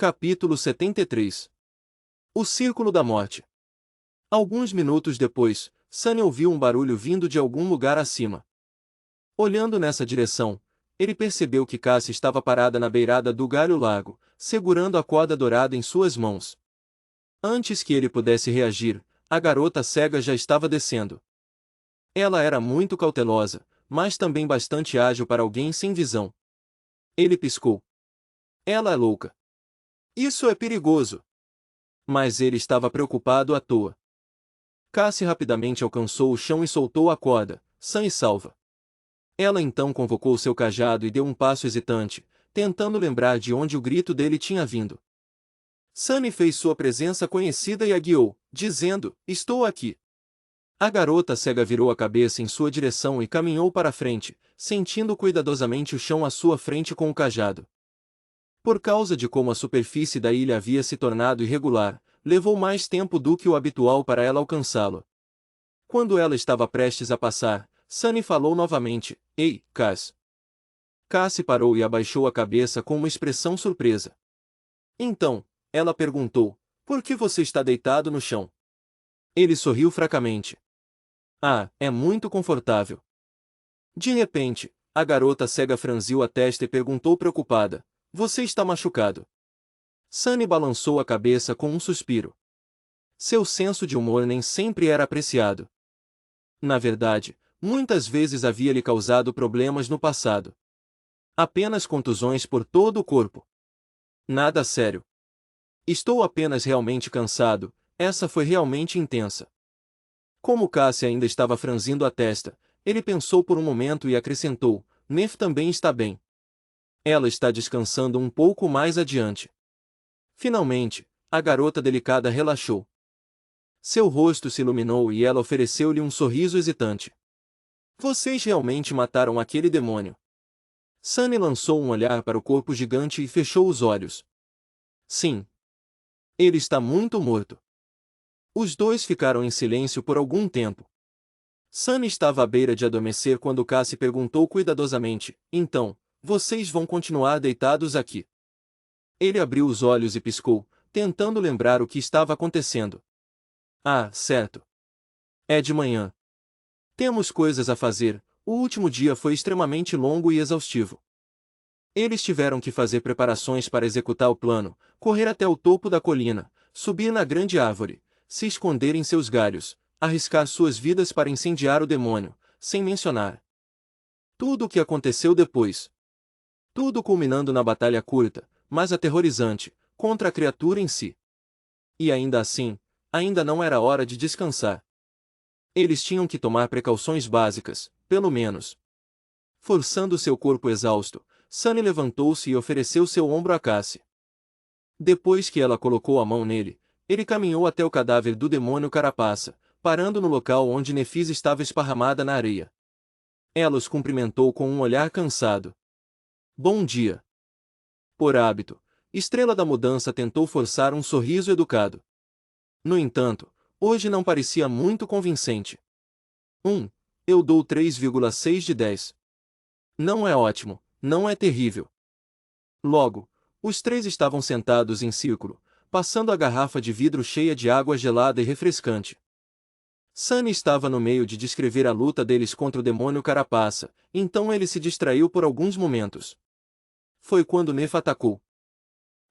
Capítulo 73. O Círculo da Morte. Alguns minutos depois, Sunny ouviu um barulho vindo de algum lugar acima. Olhando nessa direção, ele percebeu que Cassie estava parada na beirada do galho largo, segurando a corda dourada em suas mãos. Antes que ele pudesse reagir, a garota cega já estava descendo. Ela era muito cautelosa, mas também bastante ágil para alguém sem visão. Ele piscou. Ela é louca. Isso é perigoso. Mas ele estava preocupado à toa. Cassie rapidamente alcançou o chão e soltou a corda, sã e salva. Ela então convocou seu cajado e deu um passo hesitante, tentando lembrar de onde o grito dele tinha vindo. Sunny fez sua presença conhecida e a guiou, dizendo, "Estou aqui." A garota cega virou a cabeça em sua direção e caminhou para frente, sentindo cuidadosamente o chão à sua frente com o cajado. Por causa de como a superfície da ilha havia se tornado irregular, levou mais tempo do que o habitual para ela alcançá-lo. Quando ela estava prestes a passar, Sunny falou novamente, "Ei, Cass." Cassie parou e abaixou a cabeça com uma expressão surpresa. Então, ela perguntou, "Por que você está deitado no chão?" Ele sorriu fracamente. "Ah, é muito confortável." De repente, a garota cega franziu a testa e perguntou preocupada, "Você está machucado?" Sunny balançou a cabeça com um suspiro. Seu senso de humor nem sempre era apreciado. Na verdade, muitas vezes havia lhe causado problemas no passado. Apenas contusões por todo o corpo. Nada sério. "Estou apenas realmente cansado." Essa foi realmente intensa. Como Cassie ainda estava franzindo a testa, ele pensou por um momento e acrescentou, "Nef também está bem. Ela está descansando um pouco mais adiante." Finalmente, a garota delicada relaxou. Seu rosto se iluminou e ela ofereceu-lhe um sorriso hesitante. "Vocês realmente mataram aquele demônio." Sunny lançou um olhar para o corpo gigante e fechou os olhos. "Sim. Ele está muito morto." Os dois ficaram em silêncio por algum tempo. Sunny estava à beira de adormecer quando Cassie perguntou cuidadosamente, "Então, vocês vão continuar deitados aqui?" Ele abriu os olhos e piscou, tentando lembrar o que estava acontecendo. "Ah, certo. É de manhã. Temos coisas a fazer." O último dia foi extremamente longo e exaustivo. Eles tiveram que fazer preparações para executar o plano, correr até o topo da colina, subir na grande árvore, se esconder em seus galhos, arriscar suas vidas para incendiar o demônio, sem mencionar tudo o que aconteceu depois. Tudo culminando na batalha curta, mas aterrorizante, contra a criatura em si. E ainda assim, ainda não era hora de descansar. Eles tinham que tomar precauções básicas, pelo menos. Forçando seu corpo exausto, Sunny levantou-se e ofereceu seu ombro a Cassie. Depois que ela colocou a mão nele, ele caminhou até o cadáver do demônio carapaça, parando no local onde Nefis estava esparramada na areia. Ela os cumprimentou com um olhar cansado. "Bom dia." Por hábito, Estrela da Mudança tentou forçar um sorriso educado. No entanto, hoje não parecia muito convincente. Eu dou 3,6 de 10. Não é ótimo, não é terrível." Logo, os três estavam sentados em círculo, passando a garrafa de vidro cheia de água gelada e refrescante. Sunny estava no meio de descrever a luta deles contra o demônio carapaça, então ele se distraiu por alguns momentos. Foi quando Nef atacou.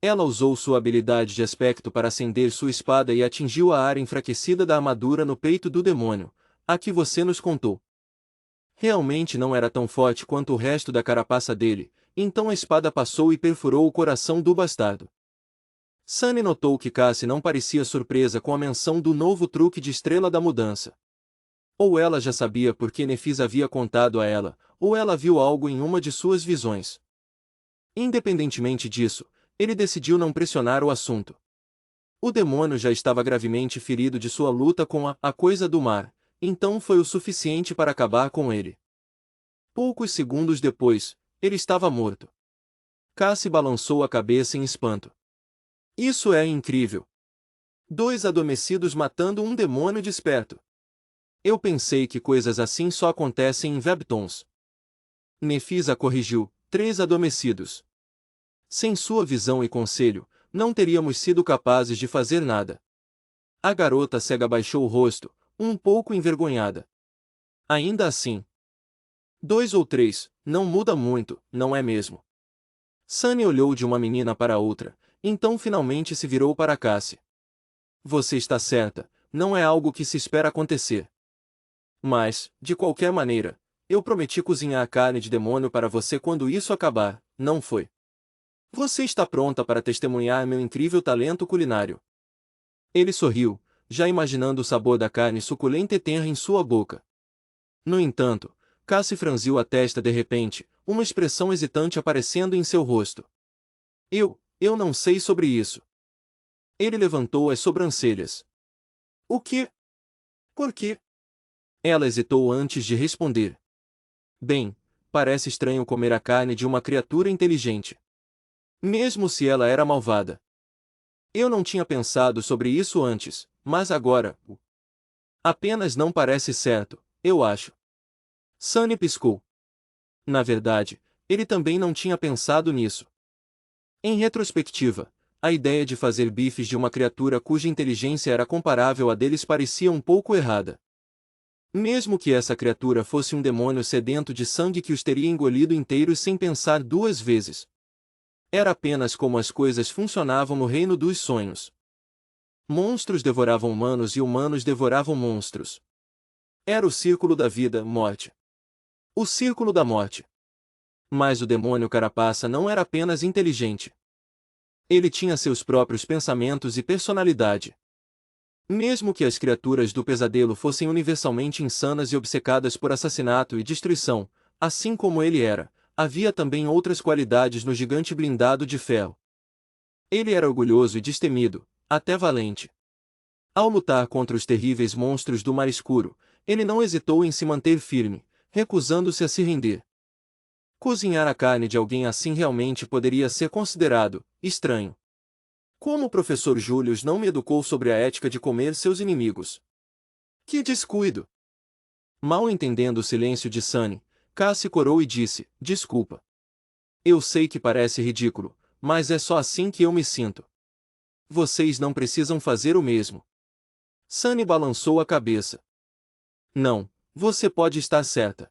Ela usou sua habilidade de aspecto para acender sua espada e atingiu a área enfraquecida da armadura no peito do demônio, a que você nos contou. Realmente não era tão forte quanto o resto da carapaça dele, então a espada passou e perfurou o coração do bastardo. Sunny notou que Cassie não parecia surpresa com a menção do novo truque de Estrela da Mudança. Ou ela já sabia porque Nefis havia contado a ela, ou ela viu algo em uma de suas visões. Independentemente disso, ele decidiu não pressionar o assunto. O demônio já estava gravemente ferido de sua luta com a coisa do mar, então foi o suficiente para acabar com ele. Poucos segundos depois, ele estava morto. Cassie balançou a cabeça em espanto. "Isso é incrível. 2 adormecidos matando um demônio desperto. Eu pensei que coisas assim só acontecem em webtoons." Nefis a corrigiu, 3 adormecidos. Sem sua visão e conselho, não teríamos sido capazes de fazer nada. A garota cega baixou o rosto, um pouco envergonhada. Ainda assim. 2 ou 3, não muda muito, não é mesmo? Sunny olhou de uma menina para outra, então finalmente se virou para Cassie. Você está certa, não é algo que se espera acontecer. Mas, de qualquer maneira, eu prometi cozinhar a carne de demônio para você quando isso acabar, não foi? Você está pronta para testemunhar meu incrível talento culinário? Ele sorriu, já imaginando o sabor da carne suculenta e tenra em sua boca. No entanto, Cassie franziu a testa de repente, uma expressão hesitante aparecendo em seu rosto. Eu não sei sobre isso. Ele levantou as sobrancelhas. O quê? Por quê? Ela hesitou antes de responder. Bem, parece estranho comer a carne de uma criatura inteligente. Mesmo se ela era malvada. Eu não tinha pensado sobre isso antes, mas agora, apenas não parece certo, eu acho. Sunny piscou. Na verdade, ele também não tinha pensado nisso. Em retrospectiva, a ideia de fazer bifes de uma criatura cuja inteligência era comparável à deles parecia um pouco errada. Mesmo que essa criatura fosse um demônio sedento de sangue que os teria engolido inteiros sem pensar 2 vezes. Era apenas como as coisas funcionavam no reino dos sonhos. Monstros devoravam humanos e humanos devoravam monstros. Era o círculo da vida, morte. O círculo da morte. Mas o demônio carapaça não era apenas inteligente. Ele tinha seus próprios pensamentos e personalidade. Mesmo que as criaturas do pesadelo fossem universalmente insanas e obcecadas por assassinato e destruição, assim como ele era, havia também outras qualidades no gigante blindado de ferro. Ele era orgulhoso e destemido, até valente. Ao lutar contra os terríveis monstros do mar escuro, ele não hesitou em se manter firme, recusando-se a se render. Cozinhar a carne de alguém assim realmente poderia ser considerado estranho. Como o professor Julius não me educou sobre a ética de comer seus inimigos? Que descuido! Mal entendendo o silêncio de Sunny, Cassie corou e disse, desculpa. Eu sei que parece ridículo, mas é só assim que eu me sinto. Vocês não precisam fazer o mesmo. Sunny balançou a cabeça. Não, você pode estar certa.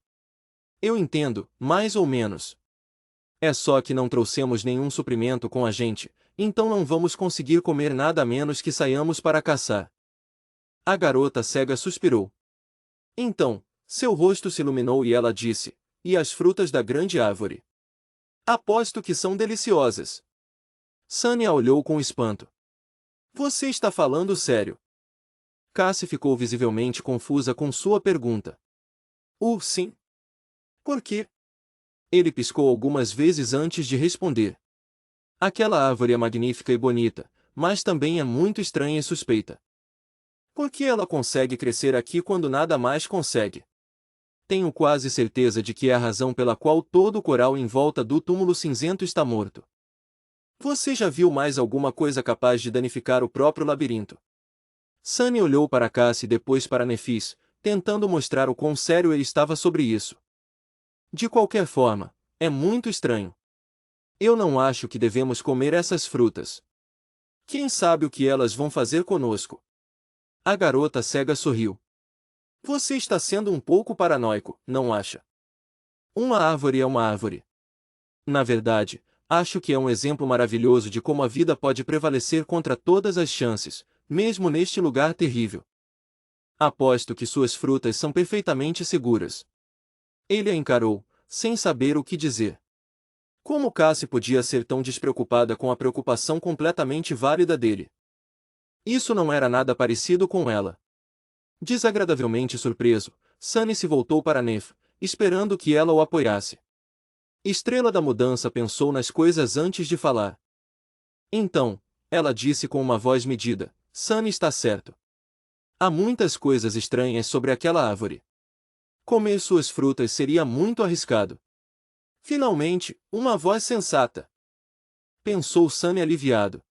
Eu entendo, mais ou menos. É só que não trouxemos nenhum suprimento com a gente, então não vamos conseguir comer nada a menos que saiamos para caçar. A garota cega suspirou. Então, seu rosto se iluminou e ela disse, e as frutas da grande árvore? Aposto que são deliciosas. Sunny a olhou com espanto. Você está falando sério? Cassie ficou visivelmente confusa com sua pergunta. Sim. Por quê? Ele piscou algumas vezes antes de responder. Aquela árvore é magnífica e bonita, mas também é muito estranha e suspeita. Por que ela consegue crescer aqui quando nada mais consegue? Tenho quase certeza de que é a razão pela qual todo o coral em volta do túmulo cinzento está morto. Você já viu mais alguma coisa capaz de danificar o próprio labirinto? Sunny olhou para Cassie e depois para Nephis, tentando mostrar o quão sério ele estava sobre isso. De qualquer forma, é muito estranho. Eu não acho que devemos comer essas frutas. Quem sabe o que elas vão fazer conosco? A garota cega sorriu. Você está sendo um pouco paranoico, não acha? Uma árvore é uma árvore. Na verdade, acho que é um exemplo maravilhoso de como a vida pode prevalecer contra todas as chances, mesmo neste lugar terrível. Aposto que suas frutas são perfeitamente seguras. Ele a encarou, sem saber o que dizer. Como Cassie podia ser tão despreocupada com a preocupação completamente válida dele? Isso não era nada parecido com ela. Desagradavelmente surpreso, Sunny se voltou para Neff, esperando que ela o apoiasse. Estrela da Mudança pensou nas coisas antes de falar. Então, ela disse com uma voz medida, Sunny está certo. Há muitas coisas estranhas sobre aquela árvore. Comer suas frutas seria muito arriscado. Finalmente, uma voz sensata. Pensou Sunny aliviado.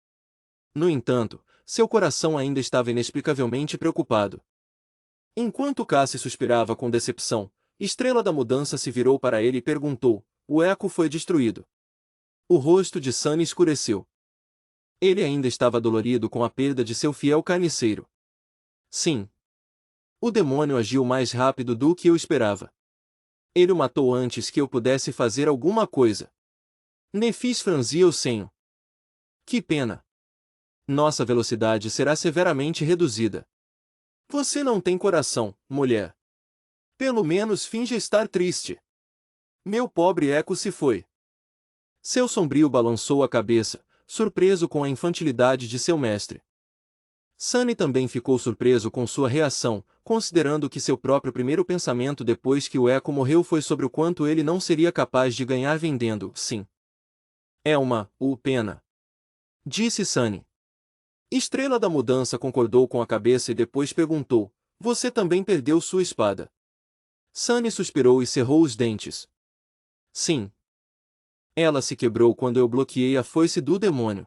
No entanto, seu coração ainda estava inexplicavelmente preocupado. Enquanto Cassie suspirava com decepção, Estrela da Mudança se virou para ele e perguntou, o eco foi destruído. O rosto de Sunny escureceu. Ele ainda estava dolorido com a perda de seu fiel carniceiro. Sim. O demônio agiu mais rápido do que eu esperava. Ele o matou antes que eu pudesse fazer alguma coisa. Nefis franzia o senho. Que pena. Nossa velocidade será severamente reduzida. Você não tem coração, mulher. Pelo menos finja estar triste. Meu pobre Eco se foi. Seu sombrio balançou a cabeça, surpreso com a infantilidade de seu mestre. Sunny também ficou surpreso com sua reação, considerando que seu próprio primeiro pensamento depois que o Eco morreu foi sobre o quanto ele não seria capaz de ganhar vendendo, sim. É uma pena. Disse Sunny. Estrela da Mudança concordou com a cabeça e depois perguntou, você também perdeu sua espada? Sunny suspirou e cerrou os dentes. Sim. Ela se quebrou quando eu bloqueei a foice do demônio.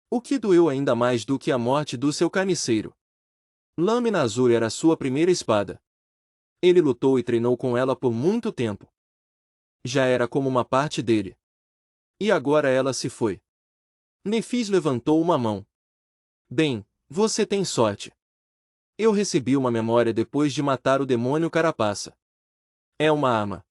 O que doeu ainda mais do que a morte do seu carniceiro. Lâmina Azul era sua primeira espada. Ele lutou e treinou com ela por muito tempo. Já era como uma parte dele. E agora ela se foi. Nefis levantou uma mão. Bem, você tem sorte. Eu recebi uma memória depois de matar o demônio carapaça. É uma arma.